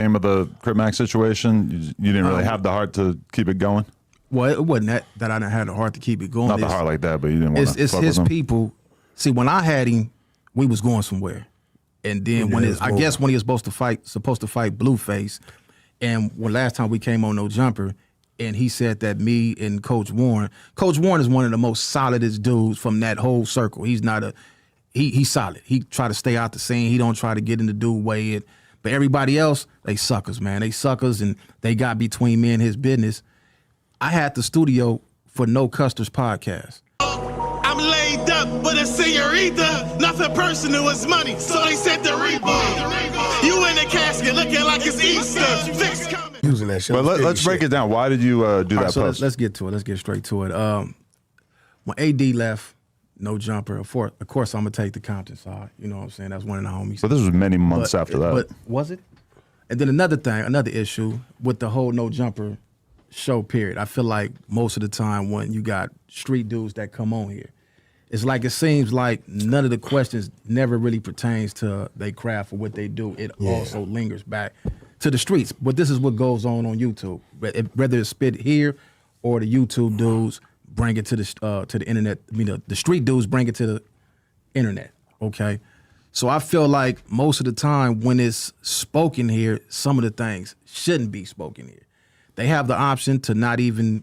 Name of the Crip Mac situation? You didn't really have the heart to keep it going? Well, it wasn't that I didn't have the heart to keep it going. Not the heart like that, but you didn't want to It's his people. See, when I had him, we was going somewhere. And then when I guess when he was supposed to fight Blueface, and when last time we came on No Jumper, and he said that me and Coach Warren is one of the most solidest dudes from that whole circle. He's not he's solid. He try to stay out the scene. He don't try to get in the dude way. But everybody else, they suckers, man. They suckers, and they got between me and his business. I had the studio for No Custer's podcast. I'm laid up with a señorita. Nothing personal, it's money. So they said the reaper. You in the casket looking like it's Easter. Fix coming. Using that shit. But let's break it down. Why did you do that so post? Let's get to it. Let's get straight to it. When AD left, No Jumper, of course I'm going to take the Compton side. You know what I'm saying? That's one of the homies. But this was many months after that. But was it? And then another issue with the whole No Jumper show period. I feel like most of the time when you got street dudes that come on here, it's like it seems like none of the questions never really pertains to their craft or what they do. It also lingers back to the streets. But this is what goes on YouTube. Whether it's spit here or the YouTube dudes bring it to the internet. I mean, the street dudes bring it to the internet, okay? So I feel like most of the time when it's spoken here, some of the things shouldn't be spoken here. They have the option to not even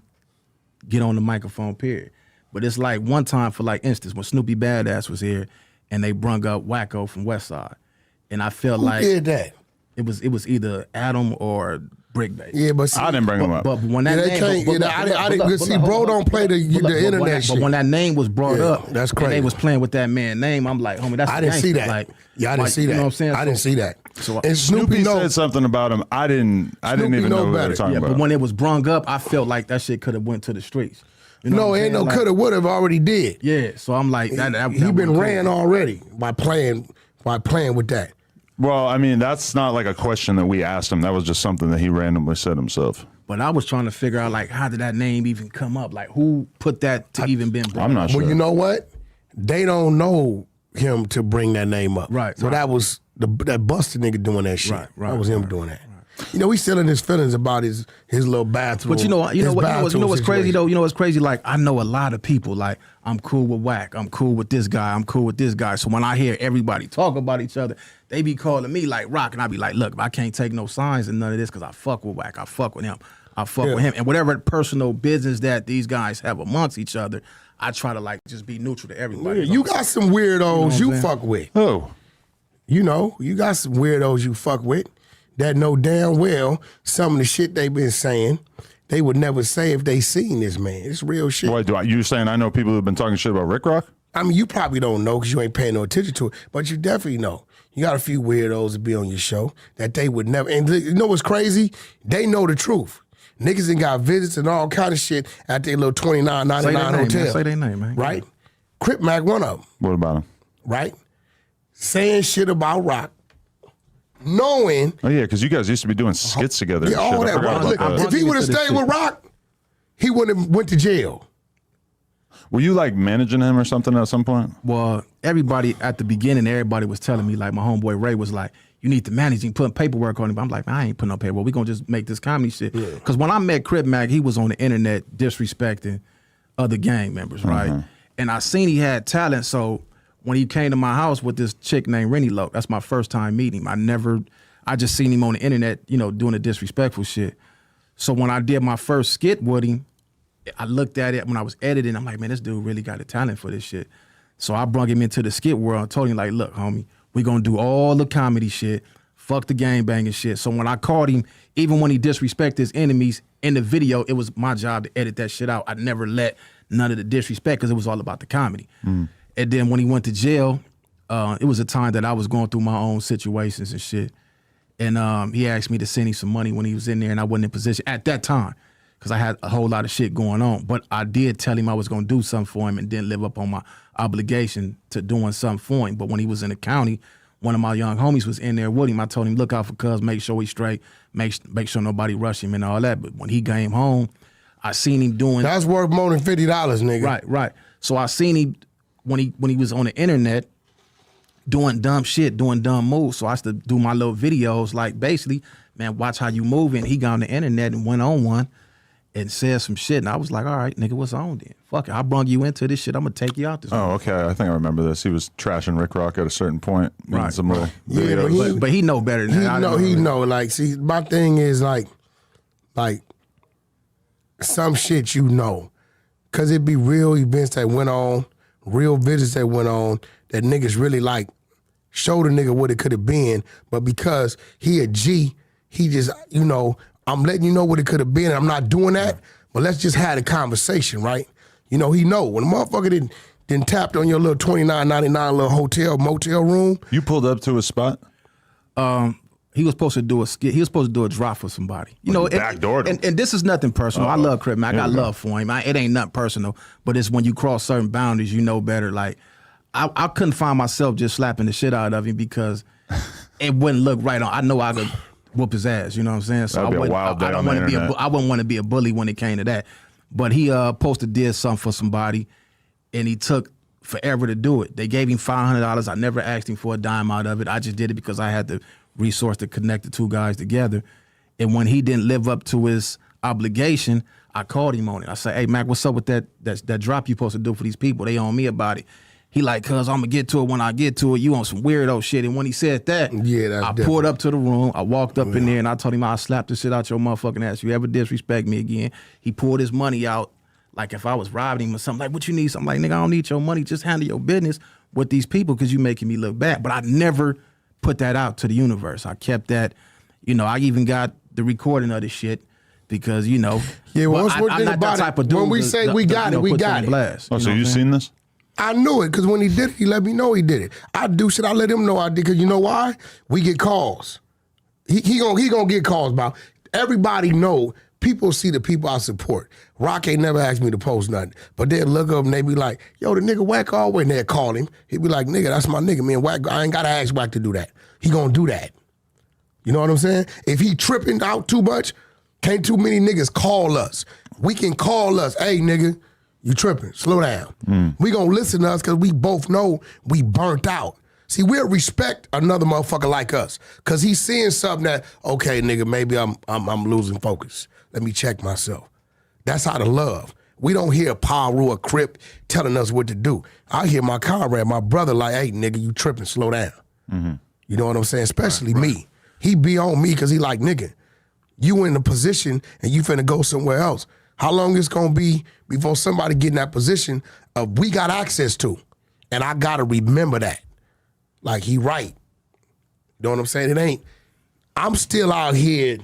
get on the microphone, period. But it's like one time, for like instance, when Snoopy Badass was here and they brung up Wack100 from Westside. And I felt like Who did that? It was either Adam or Brick Bay. Yeah, but see, I didn't bring him up. But when that I didn't see. Bro, don't play the internet shit. But when that name was brought up, that's crazy. And they was playing with that man's name. I'm like, homie, that's I didn't see that. Like, I didn't see that. You know what I'm saying? I didn't see that. So and Snoopy said something about him. I didn't even know what they were talking about. But when it was brung up, I felt like that shit could have went to the streets. You know ain't no coulda, woulda, already did. Yeah, so I'm like, that he been ran already by playing with that. Well, I mean, that's not like a question that we asked him. That was just something that he randomly said himself. But I was trying to figure out, like, how did that name even come up? Like, who put that to even been brought up? I'm not sure. Well, you know what? They don't know him to bring that name up. Right. So that was that busted nigga doing that shit. Right. That was him doing that. You know, he's still in his feelings about his little bathroom. But you know what's crazy though? You know what's crazy? Like, I know a lot of people, like, I'm cool with Wack, I'm cool with this guy, I'm cool with this guy. So when I hear everybody talk about each other, they be calling me like Rock, and I be like, look, I can't take no signs and none of this because I fuck with Wack, I fuck with him, I fuck with him. And whatever personal business that these guys have amongst each other, I try to like just be neutral to everybody. Yeah, you got some weirdos you fuck with. Who? You know, you got some weirdos you fuck with that know damn well some of the shit they been saying they would never say if they seen this man. It's real shit. What, you saying I know people who've been talking shit about Ricc Rocc? I mean, you probably don't know because you ain't paying no attention to it, but you definitely know. You got a few weirdos to be on your show that they would never, and you know what's crazy? They know the truth. Niggas ain't got visits and all kind of shit at their little $29.99 hotel. Say their name, man. Right? Crip Mac, one of them. What about him? Right? Saying shit about Rock. Knowing. Oh, yeah, because you guys used to be doing skits together. Yeah, all that. Look, if he would have stayed with Rock, he wouldn't have went to jail. Were you like managing him or something at some point? Well, everybody at the beginning, everybody was telling me, like my homeboy Ray was like, you need to manage him, putting paperwork on him. I'm like, man, I ain't putting no paperwork. We gonna just make this comedy shit. Because when I met Crip Mac, he was on the internet disrespecting other gang members, right? And I seen he had talent, so when he came to my house with this chick named Rennie Loke, that's my first time meeting him. I just seen him on the internet, you know, doing the disrespectful shit. So when I did my first skit with him, I looked at it when I was editing. I'm like, man, this dude really got a talent for this shit. So I brought him into the skit world and told him, like, look, homie, we gonna do all the comedy shit, fuck the gang banging shit. So when I caught him, even when he disrespected his enemies in the video, it was my job to edit that shit out. I never let none of the disrespect because it was all about the comedy. And then when he went to jail, it was a time that I was going through my own situations and shit. And he asked me to send him some money when he was in there, and I wasn't in position at that time because I had a whole lot of shit going on. But I did tell him I was going to do something for him and didn't live up on my obligation to doing something for him. But when he was in the county, one of my young homies was in there with him. I told him, look out for cuz, make sure he's straight, make sure nobody rush him and all that. But when he came home, I seen him doing... That's worth more than $50, nigga. Right. So I seen him when he was on the internet doing dumb shit, doing dumb moves. So I used to do my little videos, like basically man, watch how you move. And he got on the internet and went on one and said some shit. And I was like, all right, nigga, what's on then? Fuck it, I brung you into this shit. I'm gonna take you out this. Oh, okay. I think I remember this. He was trashing Ricc Rocc at a certain point. Right. Some little Yeah, videos. But he know better than that. He know. Like, see, my thing is like some shit you know. Cause it be real events that went on, real visits that went on, that niggas really like showed a nigga what it could have been, but because he a G, he just, you know, I'm letting you know what it could have been. I'm not doing that, but let's just have a conversation, right? You know, he know. When a motherfucker didn't tapped on your little $29.99 little hotel, motel room. You pulled up to a spot? He was supposed to do a skit. He was supposed to do a drop for somebody. You know, backdoored him. and this is nothing personal. I love Crip, man. I got love for him. It ain't nothing personal, but it's when you cross certain boundaries, you know better. Like, I couldn't find myself just slapping the shit out of him because it wouldn't look right on. I know I could whoop his ass. You know what I'm saying? So That'd be a wild day on the internet. I wouldn't want to be a bully when it came to that. But he did something for somebody, and he took forever to do it. They gave him $500. I never asked him for a dime out of it. I just did it because I had the resource to connect the two guys together. And when he didn't live up to his obligation, I called him on it. I said, hey, Mac, what's up with that drop you supposed to do for these people? They on me about it. He like, cuz I'm going to get to it when I get to it. You on some weirdo shit. And when he said that, I pulled up to the room. I walked up in there and I told him I'll slap the shit out your motherfucking ass. You ever disrespect me again? He pulled his money out like if I was robbing him or something. Like, what you need? So I'm like, nigga, I don't need your money. Just handle your business with these people because you making me look bad. But I never put that out to the universe. I kept that, you know, I even got the recording of the shit because, you know, yeah, well, I'm not that type of dude. When we say we got it, we got it. Blast, Oh, so you seen this? I knew it because when he did it, he let me know he did it. I do shit, I let him know I did because you know why? We get calls. He gonna get calls about. Everybody know. People see the people I support. Rock ain't never asked me to post nothing. But they'll look up and they be like, yo, the nigga Wack always, and they'll call him. He'd be like, nigga, that's my nigga, man. Wack, I ain't gotta ask Wack to do that. He gonna do that. You know what I'm saying? If he tripping out too much, can't too many niggas call us. We can call us, hey nigga, you tripping, slow down. We gonna listen to us because we both know we burnt out. See, we'll respect another motherfucker like us because he's seeing something that, okay, nigga, maybe I'm losing focus. Let me check myself. That's how to love. We don't hear Paru or Crip telling us what to do. I hear my comrade, my brother, like, hey, nigga, you tripping, slow down. You know what I'm saying? Especially me. He be on me because he like, nigga, you in a position and you finna go somewhere else. How long it's gonna be before somebody get in that position of we got access to? And I gotta remember that. Like, he right. You know what I'm saying? It ain't, I'm still out here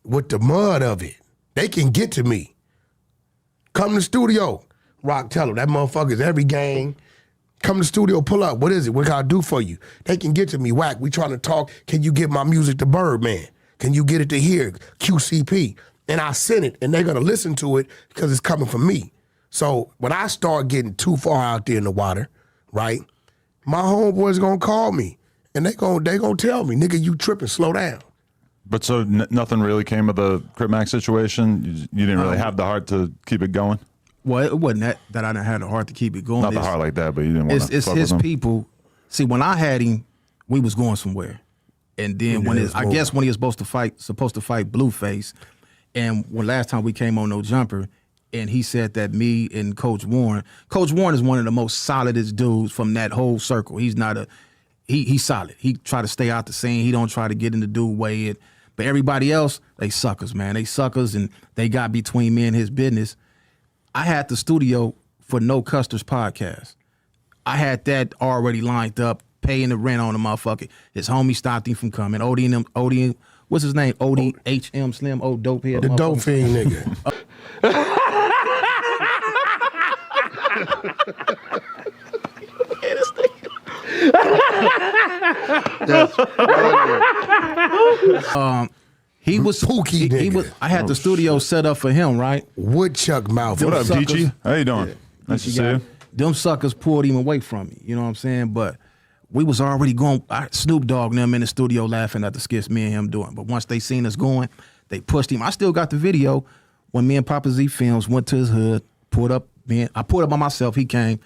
with the mud of it. They can get to me. Come to the studio. Rock, tell them that motherfucker's every gang. Come to the studio, pull up. What is it? What can I do for you? They can get to me. Wack, we trying to talk. Can you get my music to Birdman? Can you get it to here? QCP. And I send it, and they're going to listen to it because it's coming from me. So when I start getting too far out there in the water, right, my homeboys going to call me, and they gonna tell me, nigga, you tripping, slow down. But so nothing really came of the Crip Mac situation? You didn't really have the heart to keep it going? Well, it wasn't that I didn't have the heart to keep it going. Not the heart like that, but you didn't want to It's his people. See, when I had him, we was going somewhere. And then when he was supposed to fight Blueface, and when last time we came on No Jumper, and he said that me and Coach Warren is one of the most solidest dudes from that whole circle. He's not he's solid. He try to stay out the scene. He don't try to get in the dude way. But everybody else, they suckers, man. They suckers, and they got between me and his business. I had the studio for No Custers podcast. I had that already lined up, paying the rent on the motherfucker. His homie stopped him from coming. ODM, what's his name? ODHM Slim, old dope head. The dope fiend nigga. He was Pookie nigga. He was. I had the studio set up for him, right? Woodchuck mouth. What up, suckers. DG? How you doing? Nice to see you. Them suckers pulled him away from me. You know what I'm saying? But we was already going. Snoop Dogg and them in the studio laughing at the skits me and him doing. But once they seen us going, they pushed him. I still got the video when me and Papa Z Films went to his hood, pulled up. I pulled up by myself. He came.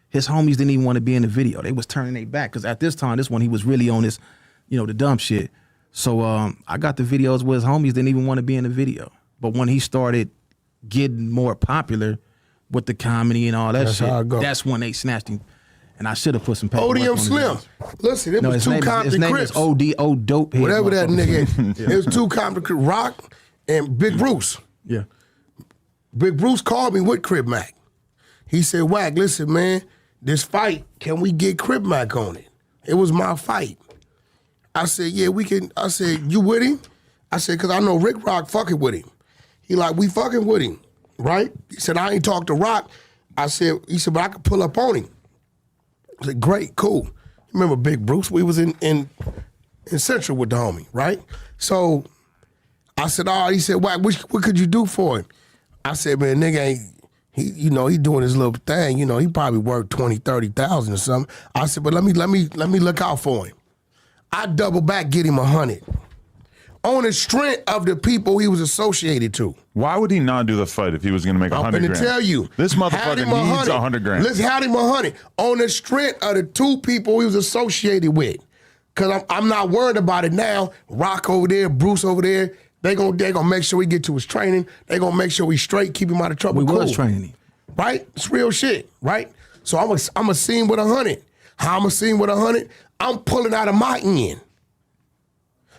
His homies didn't even want to be in the video. They was turning their back because at this time, this one he was really on this, you know, the dumb shit. So I got the videos where his homies didn't even want to be in the video. But when he started getting more popular with the comedy and all that That's shit, how it go. that's when they snatched him. And I should have put some paperwork ODM on his Slim. ass. Listen, it No, was his two name, Compton is Crips. O Dope Head. Whatever that motherfucker. nigga. It was two Compton Crips, Rock and Big Bruce. Yeah. Big Bruce called me with Crip Mac. He said, Wack, listen, man, this fight, can we get Crip Mac on it? It was my fight. I said, yeah, we can. I said, you with him? I said, because I know Ricc Rocc fucking with him. He like, we fucking with him, right? He said, I ain't talked to Rock. I said, he said, but I could pull up on him. I said, great, cool. Remember Big Bruce? We was in Central with the homie, right? So I said, oh, he said, Wack, what could you do for him? I said, man, nigga ain't, he doing his little thing. He probably worked 20, 30,000 or something. I said, but let me look out for him. I double back, get him 100. On the strength of the people he was associated to. Why would he not do the fight if he was going to make I'm 100 finna grand? tell you. This motherfucker needs 100 grand. Let's had him 100 on the strength of the two people he was associated with. Cause I'm not worried about it now. Rock over there, Bruce over there. They gonna make sure we get to his training. They gonna make sure we straight, keep him out of trouble. We cool. was training him. Right? It's real shit, right? So I'm a scene with 100. How I'm a scene with 100? I'm pulling out of my end.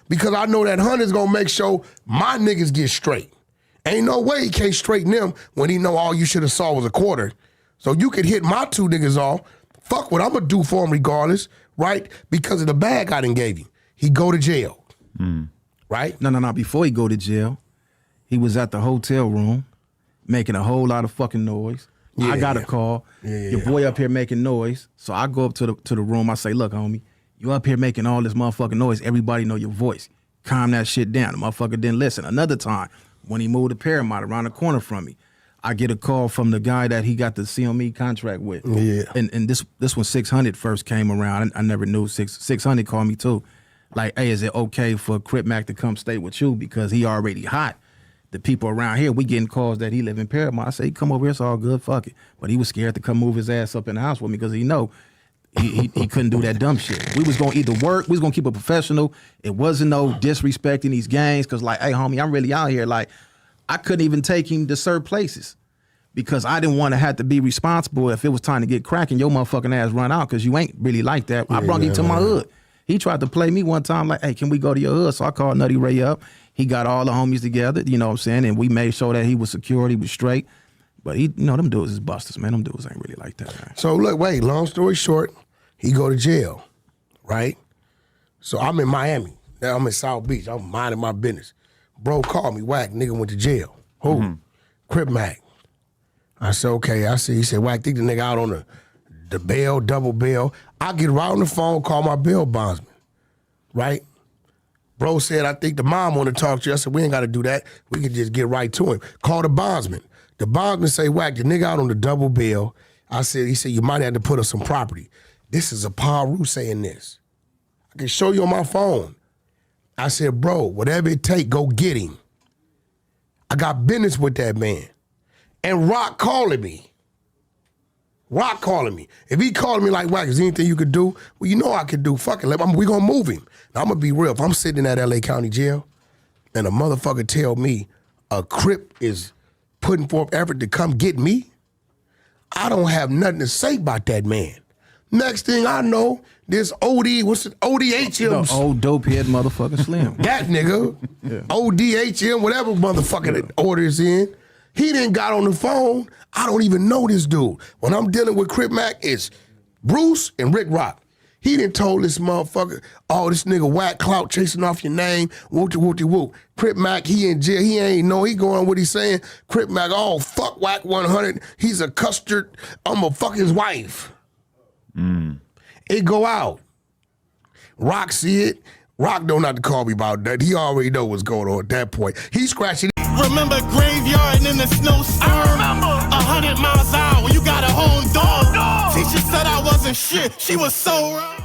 Because I know that 100's gonna make sure my niggas get straight. Ain't no way he can't straighten them when he know all you should have saw was a quarter. So you could hit my two niggas off. Fuck what I'm gonna do for him regardless, right? Because of the bag I done gave him. He go to jail. Right? No. Before he go to jail, he was at the hotel room making a whole lot of fucking noise. Yeah, I got a call. Your boy up here making noise. So I go up to the room. I say, look, homie, you up here making all this motherfucking noise. Everybody know your voice. Calm that shit down. The motherfucker didn't listen. Another time, when he moved to Paramount around the corner from me, I get a call from the guy that he got the CME contract with. Yeah. And this when 600 first came around. I never knew 600 called me too. Like, hey, is it okay for Crip Mac to come stay with you because he already hot? The people around here, we getting calls that he live in Paramount. I say, come over here, it's all good, fuck it. But he was scared to come move his ass up in the house with me because he know he couldn't do that dumb shit. We was gonna either work, we was gonna keep it professional. It wasn't no disrespecting these gangs because like, hey, homie, I'm really out here. Like, I couldn't even take him to certain places because I didn't want to have to be responsible if it was time to get cracking, your motherfucking ass run out because you ain't really like that. I brought him to my hood. He tried to play me one time like, hey, can we go to your hood? So I called Nutty Ray up. He got all the homies together, you know what I'm saying? And we made sure that he was secure, he was straight. But he, them dudes is busters, man. Them dudes ain't really like that, man. So look, wait, long story short, he go to jail, right? So I'm in Miami. Now I'm in South Beach. I'm minding my business. Bro called me, Wack, nigga went to jail. Who? Crip Mac. I said, okay. He said, Wack, think the nigga out on the bail, double bail. I get right on the phone, call my bail bondsman, right? Bro said, I think the mom want to talk to you. I said, we ain't got to do that. We can just get right to him. Call the bondsman. The bondsman say, Wack, the nigga out on the double bail. He said, you might have to put up some property. This is a Paru saying this. I can show you on my phone. I said, bro, whatever it take, go get him. I got business with that man. And Rock calling me. Rock calling me. If he calling me like, Wack, is there anything you could do? Well, you know I could do. Fuck it. We gonna move him. Now, I'm gonna be real. If I'm sitting in that LA County jail and a motherfucker tell me a Crip is putting forth effort to come get me, I don't have nothing to say about that man. Next thing I know, this ODHM. The old dope head motherfucker Slim. That nigga, ODHM, whatever motherfucker that orders in, he didn't got on the phone. I don't even know this dude. When I'm dealing with Crip Mac, it's Bruce and Ricc Rocc. He done told this motherfucker, oh, this nigga Wack clout chasing off your name, whoop-de-whoop-de-whoop. Crip Mac, he in jail, he ain't know, he going what he's saying. Crip Mac, oh, fuck Wack100, he's a custard, I'ma fuck his wife. It go out. Rock see it. Rock don't have to call me about that. He already know what's going on at that point. He scratching. Remember graveyard in the snowstorm? 100 miles out when you got a whole dog. Teacher said I wasn't shit. She was so wrong.